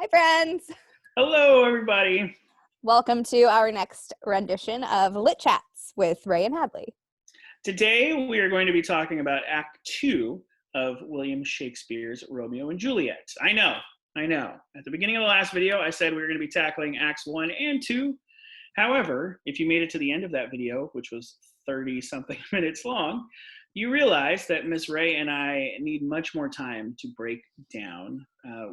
Hi, friends. Hello, everybody. Welcome to our next rendition of Lit Chats with Rae and Hadley. Today, we are going to be talking about Act 2 of William Shakespeare's Romeo and Juliet. I know. At the beginning of the last video, I said we were going to be tackling Acts 1 and 2. However, if you made it to the end of that video, which was 30-something minutes long, you realize that Miss Rae and I need much more time to break down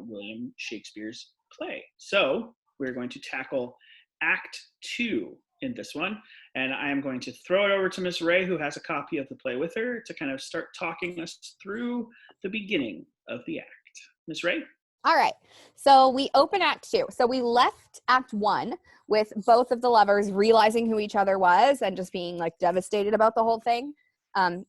William Shakespeare's play. So we're going to tackle Act 2 in this one, and I am going to throw it over to Miss Rae, who has a copy of the play with her, to kind of start talking us through the beginning of the act. Miss Rae? All right. So we open Act 2. So we left Act 1 with both of the lovers realizing who each other was and just being like devastated about the whole thing.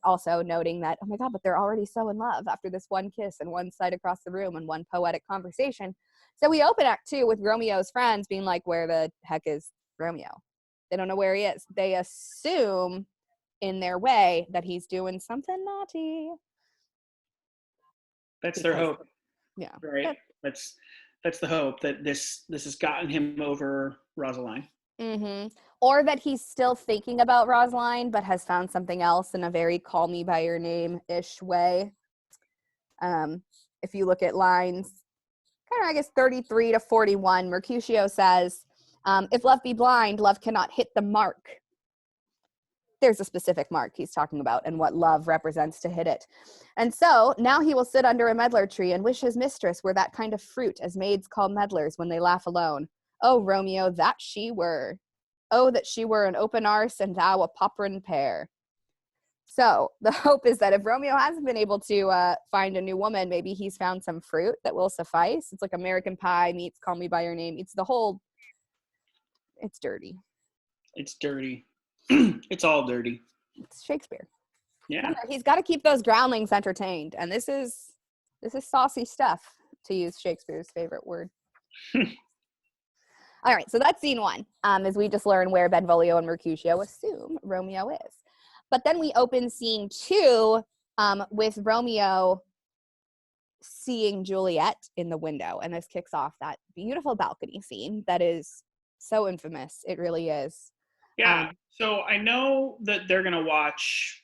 Also noting that, oh my God, but they're already so in love after this one kiss and one sight across the room and one poetic conversation. So we open Act 2 with Romeo's friends being like, where the heck is Romeo? They don't know where he is. They assume in their way that he's doing something naughty. That's their hope. Yeah. Right. That's the hope, that this has gotten him over Rosaline. Mm-hmm. Or that he's still thinking about Rosaline, but has found something else in a very call me by your name-ish way. If you look at lines, kind of, I guess, 33 to 41, Mercutio says, if love be blind, love cannot hit the mark. There's a specific mark he's talking about and what love represents to hit it. And so now he will sit under a medlar tree and wish his mistress were that kind of fruit as maids call medlars when they laugh alone. Oh, Romeo, that she were. Oh, that she were an open arse and thou a poprin pear. So the hope is that if Romeo hasn't been able to find a new woman, maybe he's found some fruit that will suffice. It's like American Pie meets Call Me By Your Name. It's the whole, it's dirty. It's dirty. It's all dirty. It's Shakespeare. Yeah. He's got to keep those groundlings entertained. And this is saucy stuff, to use Shakespeare's favorite word. All right, so that's scene one, as we just learn where Benvolio and Mercutio assume Romeo is. But then we open scene 2 with Romeo seeing Juliet in the window. And this kicks off that beautiful balcony scene that is so infamous. It really is. Yeah. So I know that they're going to watch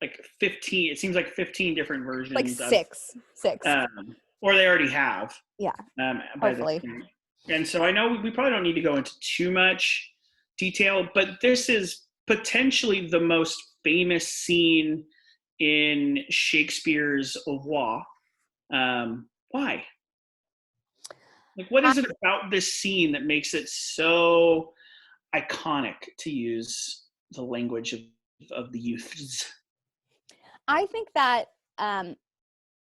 like 15, it seems like 15 different versions. Like six. Or they already have. Yeah, hopefully. And so I know we probably don't need to go into too much detail, but this is potentially the most famous scene in Shakespeare's oeuvre. Why? Like, what is it about this scene that makes it so iconic, to use the language of the youths? I think that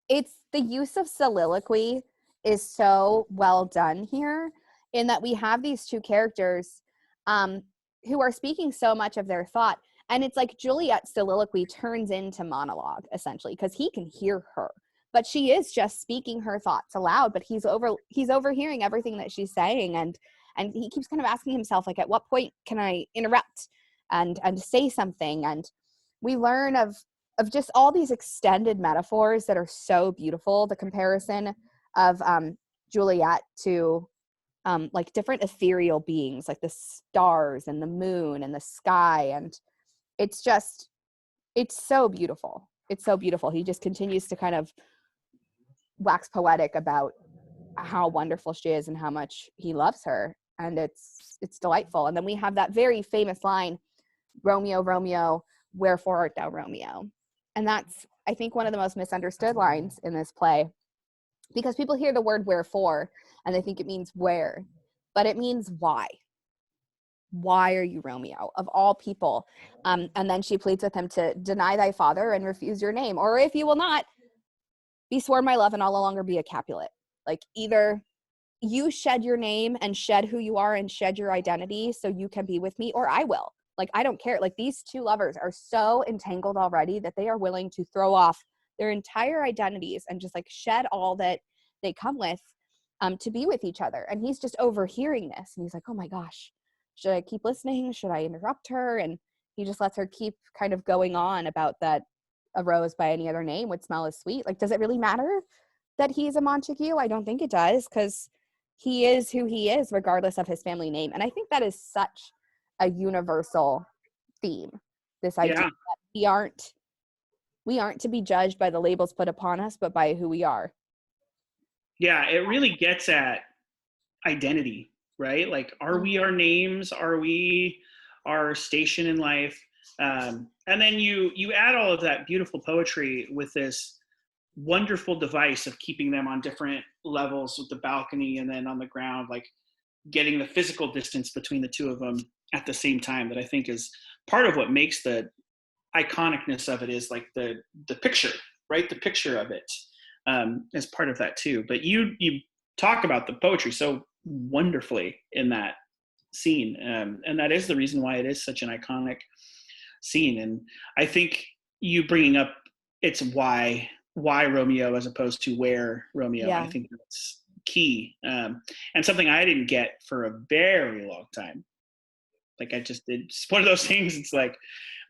it's the use of soliloquy is so well done here, in that we have these two characters who are speaking so much of their thought. And it's like Juliet's soliloquy turns into monologue, essentially, because he can hear her. But she is just speaking her thoughts aloud, but he's overhearing everything that she's saying. And he keeps kind of asking himself, like, at what point can I interrupt and say something? And we learn of just all these extended metaphors that are so beautiful. The comparison of Juliet to like different ethereal beings, like the stars and the moon and the sky. And it's so beautiful. It's so beautiful. He just continues to kind of wax poetic about how wonderful she is and how much he loves her. And it's delightful. And then we have that very famous line, Romeo, Romeo, wherefore art thou Romeo? And that's, I think, one of the most misunderstood lines in this play, because people hear the word wherefore and they think it means where, but it means why. Why are you Romeo, of all people? And then she pleads with him to deny thy father and refuse your name, or if you will not, be sworn my love and I'll no longer be a Capulet. Like, either you shed your name and shed who you are and shed your identity so you can be with me, or I will. Like, I don't care. Like, these two lovers are so entangled already that they are willing to throw off their entire identities and just like shed all that they come with to be with each other. And he's just overhearing this. And he's like, oh my gosh, should I keep listening? Should I interrupt her? And he just lets her keep kind of going on about that a rose by any other name would smell as sweet. Like, does it really matter that he's a Montague? I don't think it does, because he is who he is regardless of his family name. And I think that is such a universal theme, this idea that we aren't to be judged by the labels put upon us, but by who we are. Yeah, it really gets at identity, right? Like, are we our names? Are we our station in life? And then you add all of that beautiful poetry with this wonderful device of keeping them on different levels with the balcony and then on the ground, like getting the physical distance between the two of them at the same time, that I think is part of what makes the iconicness of it, is like the picture, right? The picture of it is part of that too. But you talk about the poetry so wonderfully in that scene, and that is the reason why it is such an iconic scene. And I think you bringing up it's why Romeo as opposed to where Romeo, I think that's key, and something I didn't get for a very long time. Like, it's one of those things. It's like,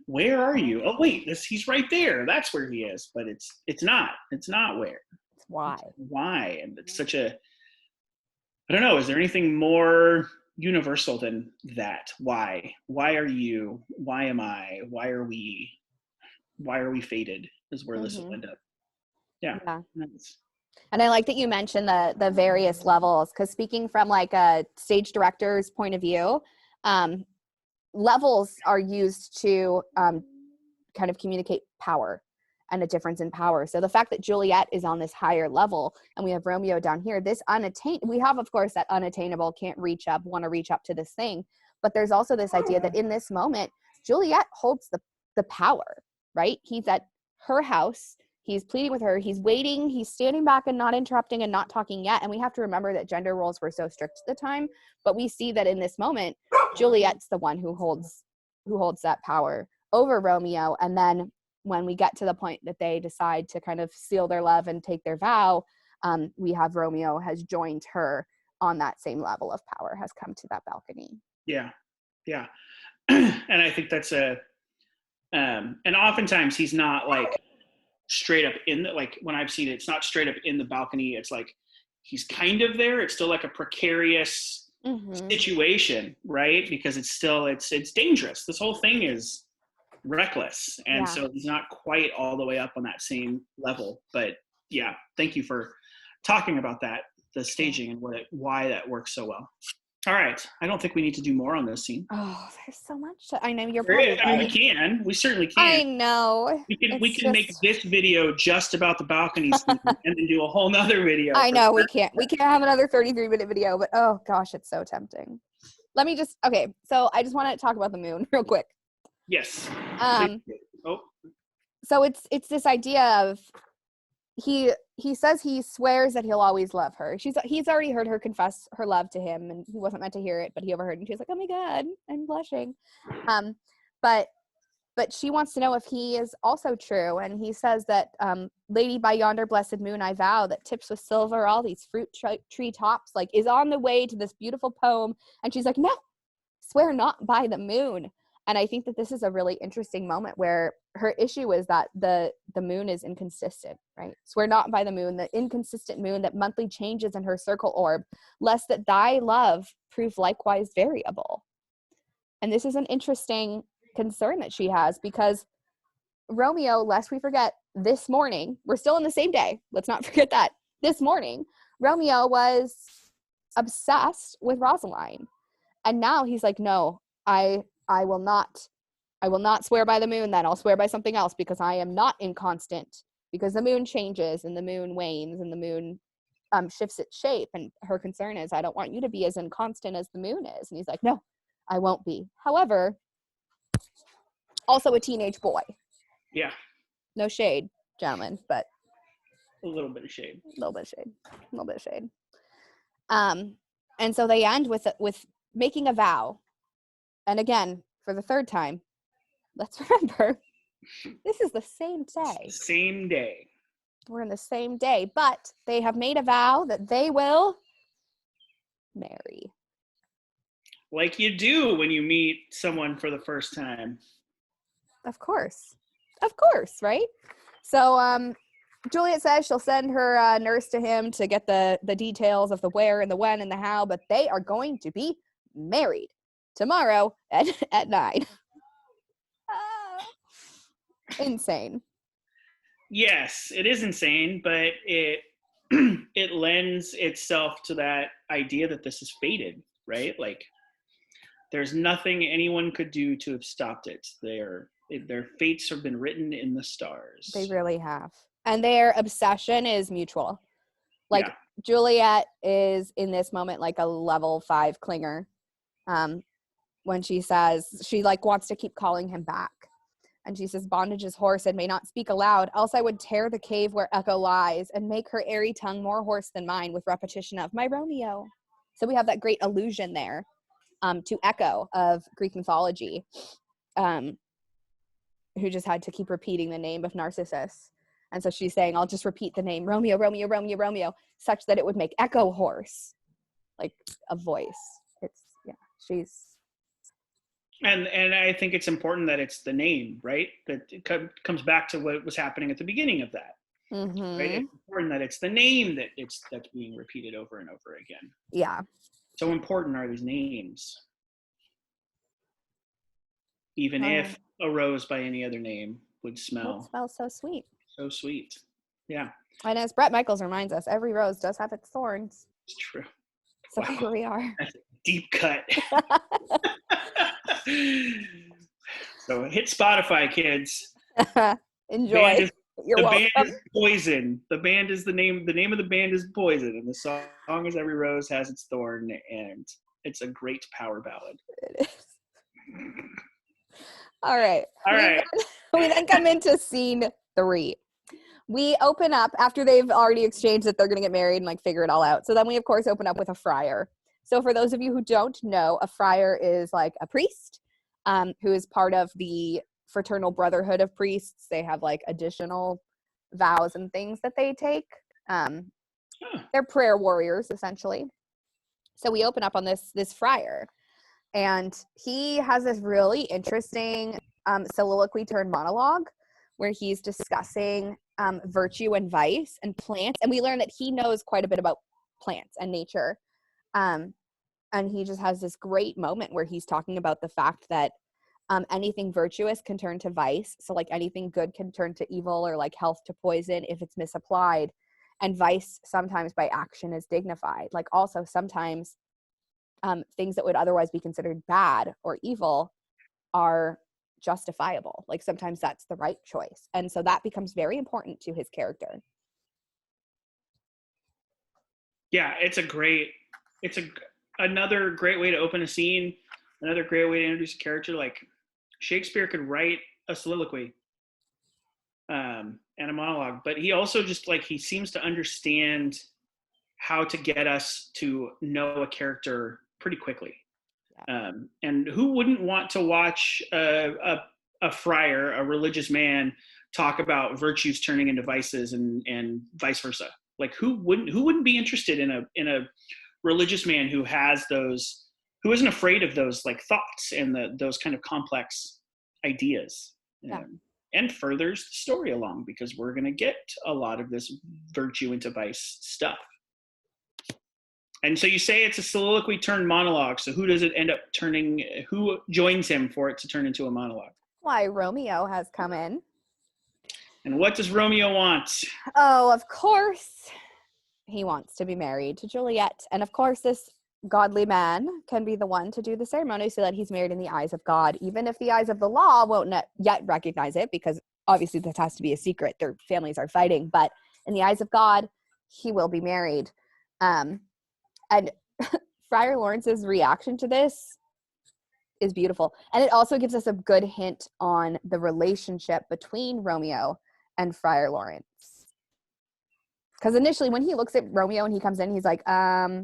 where are you? Oh wait, he's right there. That's where he is. But it's not where. It's why. Why? And it's such a, I don't know. Is there anything more universal than that? Why? Why are you? Why am I? Why are we? Why are we fated? Is where this will end up. Yeah. Nice. And I like that you mentioned the various levels, because speaking from like a stage director's point of view, levels are used to kind of communicate power and a difference in power. So the fact that Juliet is on this higher level and we have Romeo down here, we have, of course, that unattainable, can't reach up, want to reach up to this thing. But there's also this idea that in this moment, Juliet holds the power, right? He's at her house. He's pleading with her. He's waiting. He's standing back and not interrupting and not talking yet. And we have to remember that gender roles were so strict at the time. But we see that in this moment, Juliet's the one who holds that power over Romeo. And then when we get to the point that they decide to kind of seal their love and take their vow, we have Romeo has joined her on that same level of power, has come to that balcony. Yeah. Yeah. And I think that's and oftentimes he's not like straight up in the, like when I've seen it, it's not straight up in the balcony. It's like he's kind of there. It's still like a precarious situation, right? Because it's dangerous. This whole thing is reckless. And so he's not quite all the way up on that same level. But yeah, thank you for talking about that, the staging and why that works so well. All right. I don't think we need to do more on this scene. Oh, there's so much. I know you're probably right. I mean, we certainly can. I know. We can make this video just about the balcony scene and then do a whole nother video. I know we can't have another 33-minute video, but oh gosh, it's so tempting. So I just want to talk about the moon real quick. Yes. So it's this idea of he says he swears that he'll always love her. He's already heard her confess her love to him, and he wasn't meant to hear it, but he overheard, and she's like, oh my God, I'm blushing. But she wants to know if he is also true. And he says that, lady, by yonder blessed moon, I vow that tips with silver all these fruit tree tops, like is on the way to this beautiful poem. And she's like, no, swear not by the moon. And I think that this is a really interesting moment where her issue is that the moon is inconsistent, right? Swear not by the moon, the inconsistent moon that monthly changes in her circle orb, lest that thy love prove likewise variable. And this is an interesting concern that she has, because Romeo, lest we forget, this morning, we're still in the same day, let's not forget that, this morning, Romeo was obsessed with Rosaline. And now he's like, no, I will not swear by the moon, then I'll swear by something else, because I am not inconstant, because the moon changes and the moon wanes and the moon shifts its shape. And her concern is, I don't want you to be as inconstant as the moon is. And he's like, no, I won't be. However, also a teenage boy. Yeah. No shade, gentlemen, but a little bit of shade. A little bit of shade. And so they end with making a vow. And again, for the third time, let's remember, this is the same day. Same day. We're in the same day, but they have made a vow that they will marry. Like you do when you meet someone for the first time. Of course, right? So Juliet says she'll send her nurse to him to get the details of the where and the when and the how, but they are going to be married tomorrow at 9. Insane. Yes, it is insane, but it it lends itself to that idea that this is fated, right? Like there's nothing anyone could do to have stopped it. Their fates have been written in the stars. They really have. And their obsession is mutual. Like, yeah. Juliet is in this moment like a level 5 clinger. When she says she like wants to keep calling him back. And she says, bondage is hoarse and may not speak aloud, else I would tear the cave where Echo lies and make her airy tongue more hoarse than mine with repetition of my Romeo. So we have that great allusion there to Echo of Greek mythology, who just had to keep repeating the name of Narcissus. And so she's saying, I'll just repeat the name Romeo, Romeo, Romeo, Romeo, such that it would make Echo hoarse, like a voice. It's, yeah, she's... And I think it's important that it's the name, right? That it comes back to what was happening at the beginning of that. Mm-hmm. Right? It's important that it's the name that's being repeated over and over again. Yeah. So important are these names. Even if a rose by any other name would smell so sweet. So sweet. Yeah. And as Bret Michaels reminds us, every rose does have its thorns. It's true. So here we are. That's a deep cut. So hit Spotify, kids. Enjoy. The band is Poison. The band is the name of the band is Poison, and the song is Every Rose Has Its Thorn, and it's a great power ballad. It is. All right. We then come into scene 3. We open up after they've already exchanged that they're going to get married and like figure it all out. So then we of course open up with a friar. So for those of you who don't know, a friar is like a priest who is part of the fraternal brotherhood of priests. They have like additional vows and things that they take. They're prayer warriors essentially. So we open up on this friar, and he has this really interesting soliloquy turned monologue where he's discussing virtue and vice and plants. And we learn that he knows quite a bit about plants and nature. And he just has this great moment where he's talking about the fact that anything virtuous can turn to vice. So like anything good can turn to evil or like health to poison if it's misapplied. And vice sometimes by action is dignified. Like also sometimes things that would otherwise be considered bad or evil are justifiable. Like sometimes that's the right choice. And so that becomes very important to his character. Yeah, another great way to open a scene, another great way to introduce a character. Like Shakespeare could write a soliloquy and a monologue, but he also just like, he seems to understand how to get us to know a character pretty quickly. And who wouldn't want to watch a friar, a religious man, talk about virtues turning into vices and vice versa? Like who wouldn't be interested in a religious man who isn't afraid of those like thoughts and those kind of complex ideas, and furthers the story along, because we're going to get a lot of this virtue into vice stuff. And so you say it's a soliloquy turned monologue. So who does it end up turning? Who joins him for it to turn into a monologue? Why, Romeo has come in. And what does Romeo want? Oh, of course, he wants to be married to Juliet. And of course, this godly man can be the one to do the ceremony so that he's married in the eyes of God, even if the eyes of the law won't yet recognize it, because obviously this has to be a secret. Their families are fighting. But in the eyes of God, he will be married. And Friar Lawrence's reaction to this is beautiful. And it also gives us a good hint on the relationship between Romeo and Friar Lawrence. Because initially when he looks at Romeo and he comes in, he's like, I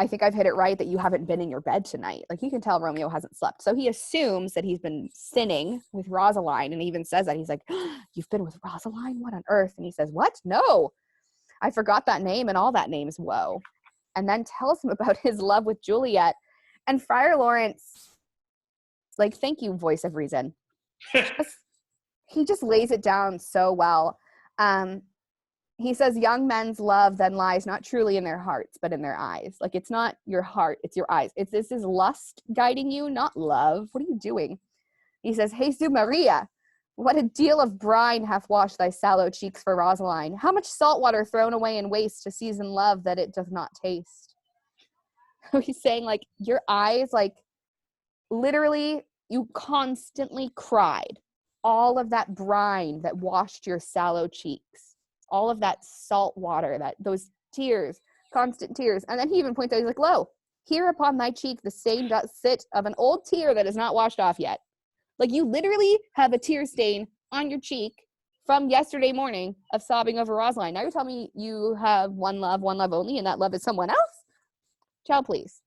think I've hit it right that you haven't been in your bed tonight. Like, you can tell Romeo hasn't slept. So he assumes that he's been sinning with Rosaline, and he even says that. He's like, you've been with Rosaline? What on earth? And he says, what? No. I forgot that name, and all that name's woe. And then tells him about his love with Juliet. And Friar Lawrence, like, thank you, voice of reason. He just lays it down so well. He says, young men's love then lies not truly in their hearts, but in their eyes. Like, it's not your heart, it's your eyes. This is lust guiding you, not love. What are you doing? He says, Jesus Maria, what a deal of brine hath washed thy sallow cheeks for Rosaline. How much salt water thrown away in waste to season love that it doth not taste. He's saying, like, your eyes, like, literally, you constantly cried. All of that brine that washed your sallow cheeks. All of that salt water, those tears, constant tears. And then he even points out, he's like, lo, here upon thy cheek the stain doth sit of an old tear that is not washed off yet. Like, you literally have a tear stain on your cheek from yesterday morning of sobbing over Rosaline. Now you're telling me you have one love only, and that love is someone else? Child, please.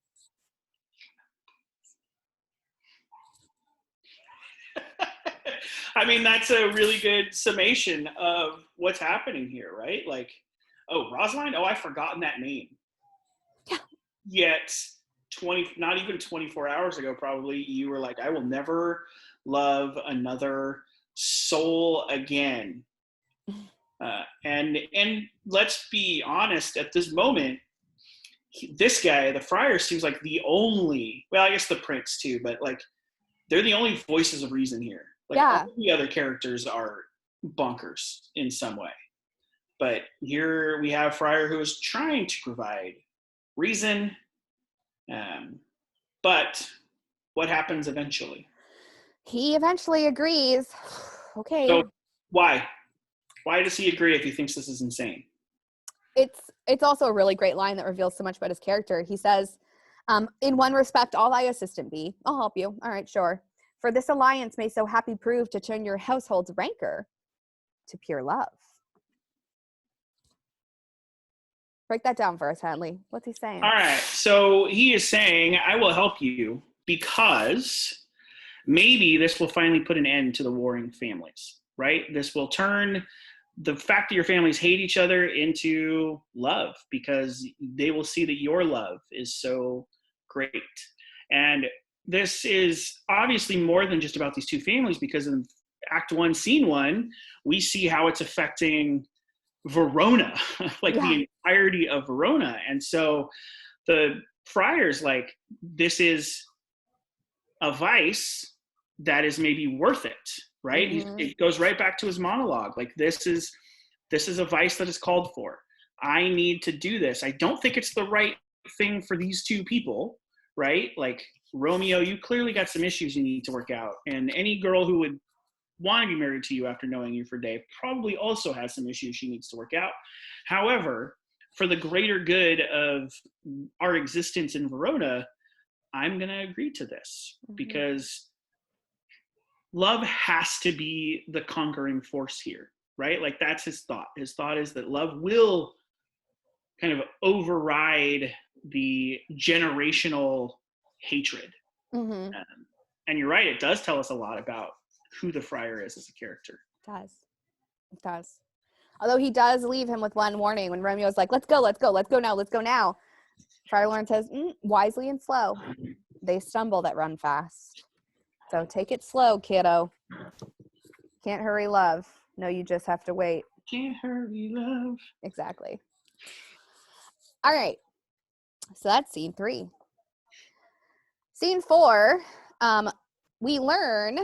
I mean, that's a really good summation of what's happening here, right? Like, oh, Rosaline? Oh, I've forgotten that name. Yeah. Yet, not even 24 hours ago, probably, you were like, I will never love another soul again. And let's be honest, at this moment, this guy, the friar, seems like the only, well, I guess the prince too, but like, they're the only voices of reason here. Like, all the other characters are bonkers in some way. But here we have Friar who is trying to provide reason. But what happens eventually? He eventually agrees. Okay. So why? Why does he agree if he thinks this is insane? It's also a really great line that reveals so much about his character. He says, in one respect, all thy assistant be. I'll help you. All right, sure. For this alliance may so happy prove to turn your household's rancor to pure love. Break that down for us, Hadley. What's he saying? All right. So he is saying, I will help you because maybe this will finally put an end to the warring families, right? This will turn the fact that your families hate each other into love because they will see that your love is so great. And this is obviously more than just about these two families, because in Act 1, Scene 1, we see how it's affecting Verona, like the entirety of Verona. And so the friar's like, this is a vice that is maybe worth it, right? Mm-hmm. It goes right back to his monologue. Like, this is a vice that is called for. I need to do this. I don't think it's the right thing for these two people, right? Like, Romeo, you clearly got some issues you need to work out. And any girl who would want to be married to you after knowing you for a day probably also has some issues she needs to work out. However, for the greater good of our existence in Verona, I'm going to agree to this because love has to be the conquering force here, right? Like, that's his thought. His thought is that love will kind of override the generational hatred. And you're right, it does tell us a lot about who the friar is as a character. It does. Although he does leave him with one warning when Romeo's like, let's go now. Friar Lawrence says, wisely and slow. They stumble that run fast. So take it slow, kiddo. Can't hurry love. No, you just have to wait. Can't hurry love. Exactly. All right. So that's scene 3. Scene 4, we learn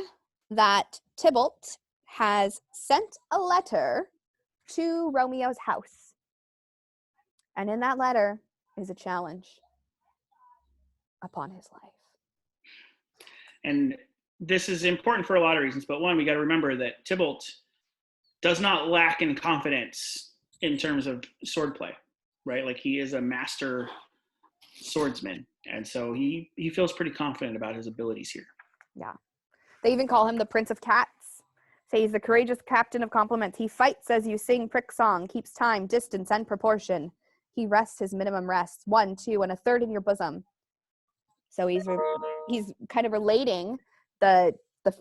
that Tybalt has sent a letter to Romeo's house. And in that letter is a challenge upon his life. And this is important for a lot of reasons, but one, we got to remember that Tybalt does not lack in confidence in terms of swordplay, right? Like, he is a master swordsman, and so he feels pretty confident about his abilities here. Yeah. They even call him the Prince of Cats. Say he's the courageous captain of compliments. He fights as you sing prick song, keeps time, distance, and proportion. He rests his minimum rests, 1, 2, and a third in your bosom. So he's kind of relating the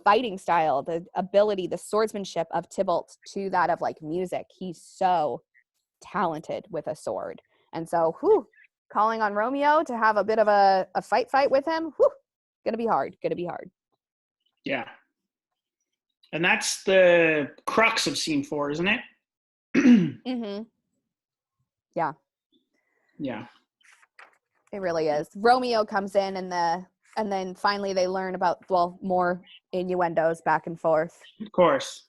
fighting style, the ability, the swordsmanship of Tybalt to that of like music. He's so talented with a sword. And so, calling on Romeo to have a bit of a fight with him, gonna be hard. Yeah. And that's the crux of scene 4, isn't it? Mm-hmm. Yeah. Yeah. It really is. Romeo comes in and then finally they learn about, well, more innuendos back and forth. Of course.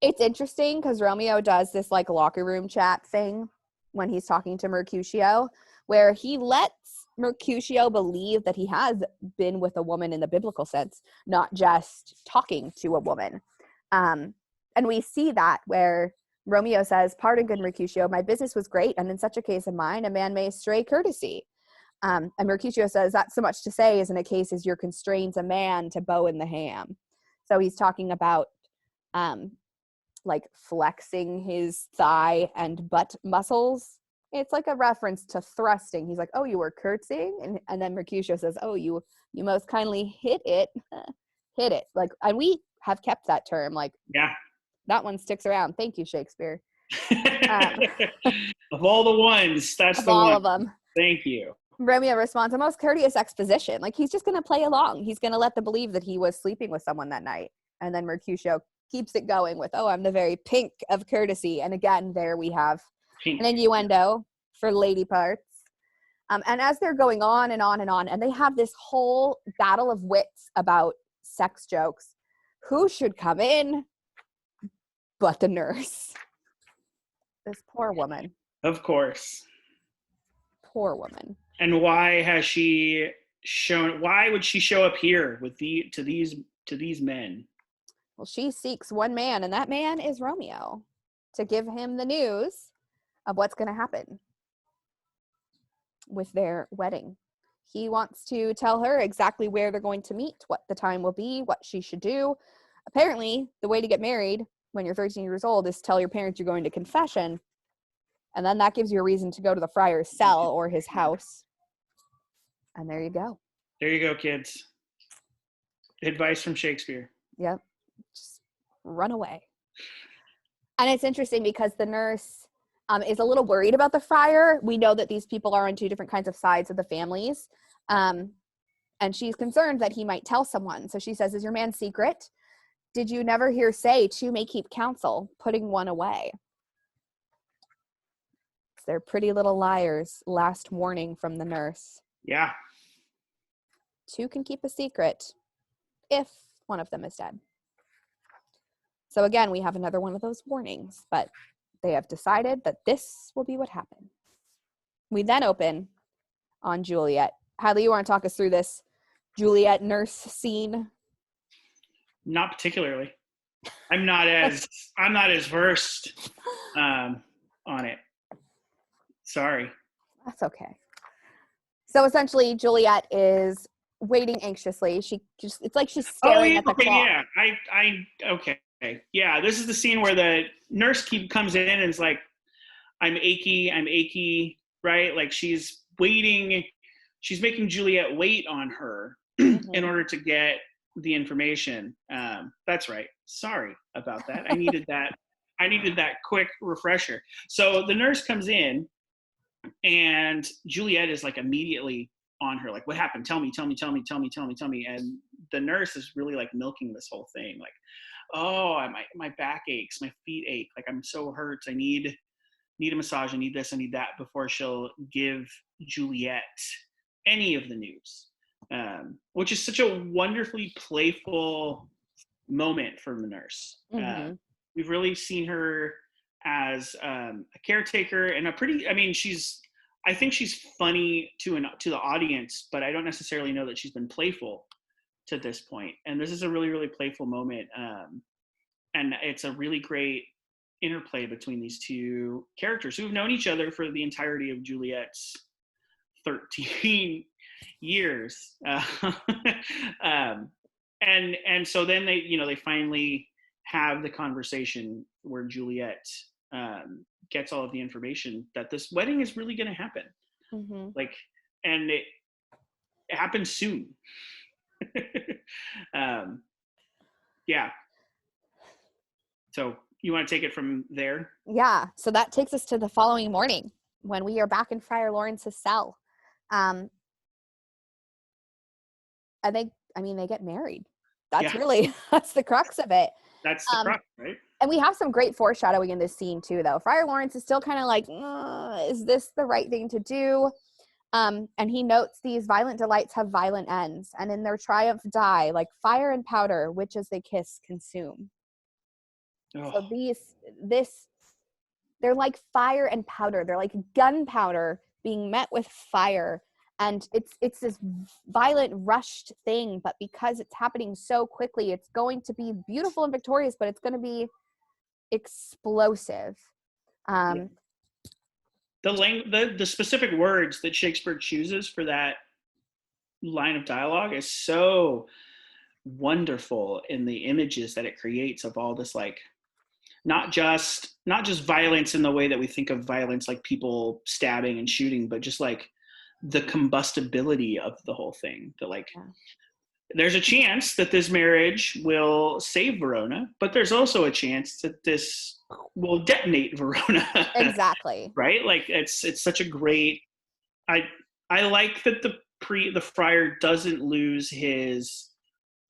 It's interesting because Romeo does this like locker room chat thing when he's talking to Mercutio, where he lets Mercutio believe that he has been with a woman in the biblical sense, not just talking to a woman. And we see that where Romeo says, "Pardon, good Mercutio, my business was great, and in such a case of mine, a man may stray courtesy." And Mercutio says, "That's so much to say, as in a case as your constrains a man to bow in the ham." So he's talking about like flexing his thigh and butt muscles. It's like a reference to thrusting. He's like, "Oh, you were curtsying," and then Mercutio says, "Oh, you most kindly hit it." Hit it. Like, and we have kept that term. Like, Yeah. that one sticks around. Thank you, Shakespeare. Of all the ones, that's Of the all one. of them. Thank you. Romeo responds, "A most courteous exposition." Like, he's just going to play along. He's going to let them believe that he was sleeping with someone that night. And then Mercutio keeps it going with, "Oh, I'm the very pink of courtesy." And again, there we have Pink. an innuendo for lady parts. And as they're going on and on and on, and they have this whole battle of wits about sex jokes, who should come in but the nurse? This poor woman. Of course. Poor woman. And why has she shown? Why would she show up here with to these men? Well, she seeks one man, and that man is Romeo, to give him the news of what's going to happen with their wedding. He wants to tell her exactly where they're going to meet, what the time will be, what she should do. Apparently, the way to get married when you're 13 years old is tell your parents you're going to confession, and then that gives you a reason to go to the friar's cell or his house. And there you go. There you go, kids. Advice from Shakespeare. Yep. Just run away. And it's interesting because the nurse is a little worried about the friar. We know that these people are on two different kinds of sides of the families. And she's concerned that he might tell someone. So she says, "Is your man secret? Did you never hear say, two may keep counsel, putting one away?" They're pretty little liars. Last warning from the nurse. Yeah. Two can keep a secret if one of them is dead. So again, we have another one of those warnings, but they have decided that this will be what happened. We then open on Juliet. Hadley, you want to talk us through this Juliet nurse scene? Not particularly. I'm not as versed on it. Sorry. That's okay. So essentially, Juliet is waiting anxiously. It's like she's staring at the clock. Yeah. Okay. Yeah, this is the scene where the nurse comes in and is like, I'm achy, right? Like she's waiting. She's making Juliet wait on her in order to get the information. That's right. Sorry about that. I needed that quick refresher. So the nurse comes in and Juliet is like immediately on her, like, "What happened? Tell me. And the nurse is really like milking this whole thing. Like, "Oh, my back aches, my feet ache. Like, I'm so hurt. I need a massage. I need this. I need that," before she'll give Juliet any of the news, which is such a wonderfully playful moment from the nurse. We've really seen her as a caretaker and I think she's funny to the audience, but I don't necessarily know that she's been playful to this point. And this is a really, really playful moment. And it's a really great interplay between these two characters who've known each other for the entirety of Juliet's 13 years. And so then they finally have the conversation where Juliet gets all of the information that this wedding is really going to happen. Like, and it happens soon. Yeah. So you want to take it from there? Yeah. So that takes us to the following morning when we are back in Friar Lawrence's cell. And they get married. That's the crux of it. That's the crux, right? And we have some great foreshadowing in this scene too, though. Friar Lawrence is still kind of like, is this the right thing to do? And he notes these violent delights have violent ends, and in their triumph die, like fire and powder, which as they kiss consume. Oh. So they're like fire and powder. They're like gunpowder being met with fire. And it's this violent, rushed thing, but because it's happening so quickly, it's going to be beautiful and victorious, but it's going to be explosive. The specific words that Shakespeare chooses for that line of dialogue is so wonderful in the images that it creates of all this, like, not just violence in the way that we think of violence, like people stabbing and shooting, but just like the combustibility of the whole thing. That like, there's a chance that this marriage will save Verona, but there's also a chance that this will detonate Verona. Exactly. Right? Like it's such a great. I like that the friar doesn't lose his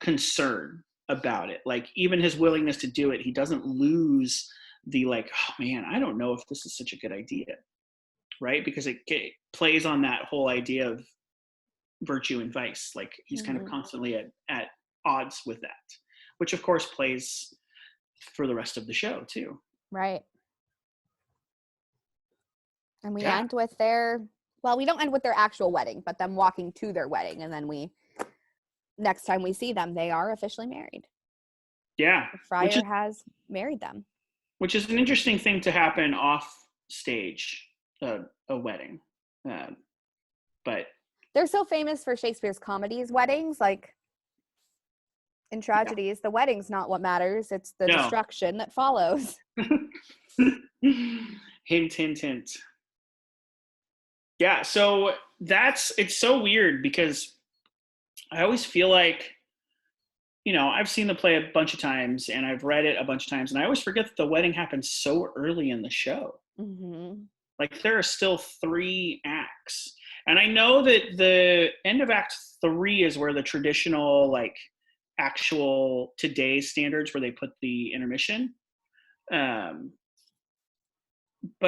concern about it. Like even his willingness to do it, he doesn't lose the like, oh man, I don't know if this is such a good idea. Right? Because it plays on that whole idea of virtue and vice. Like he's kind of constantly at odds with that, which of course plays for the rest of the show too. Right. And we end with we don't end with their actual wedding, but them walking to their wedding. And then next time we see them, they are officially married. Yeah. The friar has married them. Which is an interesting thing to happen off stage, a wedding. But they're so famous for Shakespeare's comedies, weddings, like in tragedies, the wedding's not what matters. It's the destruction that follows. Hint, hint, hint. Yeah, so it's so weird because I always feel like, I've seen the play a bunch of times and I've read it a bunch of times, and I always forget that the wedding happens so early in the show. Mm-hmm. Like there are still 3 acts. And I know that the end of Act 3 is where the traditional, like, actual today's standards where they put the intermission. But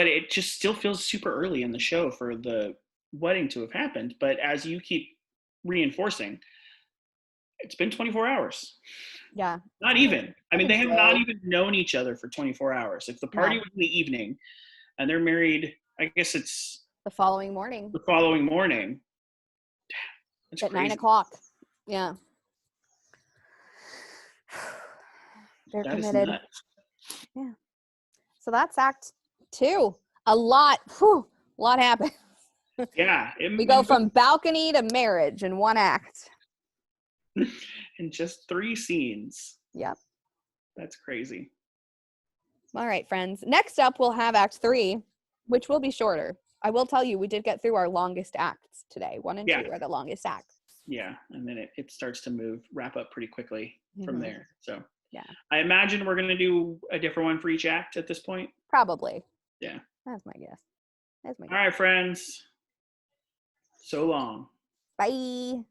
it just still feels super early in the show for the wedding to have happened. But as you keep reinforcing, it's been 24 hours. Yeah. Not even. I mean, they have not even known each other for 24 hours. If the party was in the evening and they're married, I guess it's the following morning. That's at crazy. 9:00. Yeah. They're committed. Yeah. So that's Act 2. A lot happens. Yeah. We go from balcony to marriage in one act. In just 3 scenes. Yep. That's crazy. All right, friends. Next up, we'll have Act 3, which will be shorter. I will tell you, we did get through our longest acts today. 1 and 2 are the longest acts. Yeah, and then it starts to wrap up pretty quickly from there. So yeah, I imagine we're going to do a different one for each act at this point. Probably. Yeah. That's my guess. All right, friends. So long. Bye.